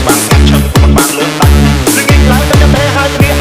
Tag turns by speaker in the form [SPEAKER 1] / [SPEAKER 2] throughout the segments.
[SPEAKER 1] ស្វាងស្ងាត់ឈឹងមិនបានលើកតាច់លឹងឡើងទៅតែហើយគ្នា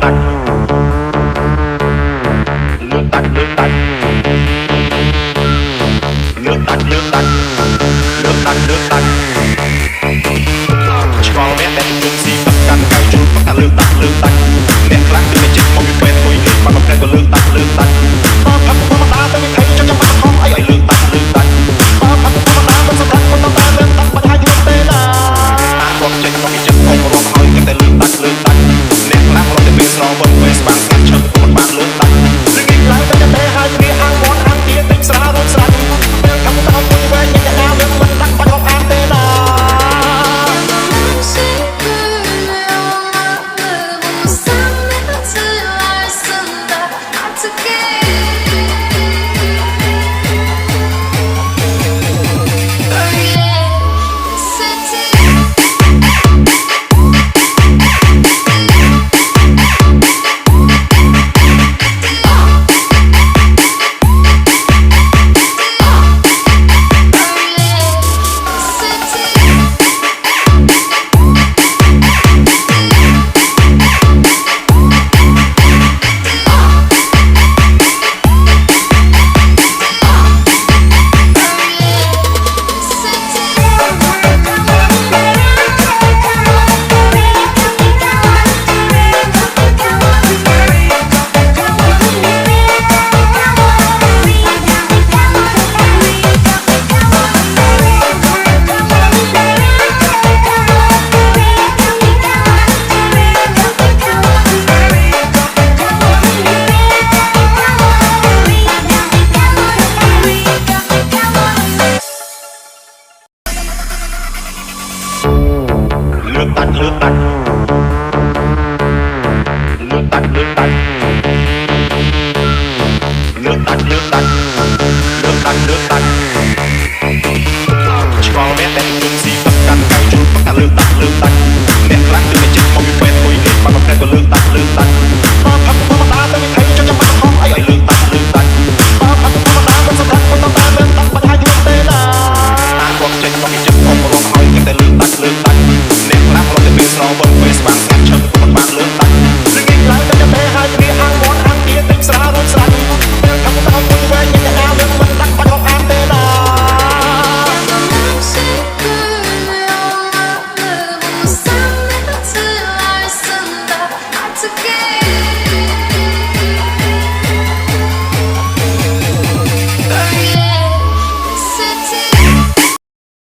[SPEAKER 1] ตัดเลือกตัดเลือกตัดเลือกตัดเลือกตัดเลือกตัดเลือกตัดชอบแม่แต่จุดสีกับกันไก่จุดปักตาเลือกตัดเลือกตัดแม่กลางคือในจิตมองอยู่เป็นตัวยืนมาแบบแรงก็เลือกตัดเลือกตัดมาพักมาตาแต่ไม่ใครจะมาท้องไอ้เลือกตัดเลือกตัดมาพักมาตาเป็นสำคัญคนต้องตาเลือกตัดมาได้ยืนเตะนะบอกใจต้องมีจิตของเราคอยกันแต่เลือกตัดเลือกตัดแม่กลางเราจะเป็นรอบนเวสบางสันเชิงคนบ้านเลือกตัดซึ่งอีกหลายจะเตะหายมีอ้างวอนอ้างเตี้ยติ่งสระรุ่นสันเมื่อคำต้องคุยแหวนยังจะน้ำเรื่องมันตักไปของอ้างเตะนะเลือกตัด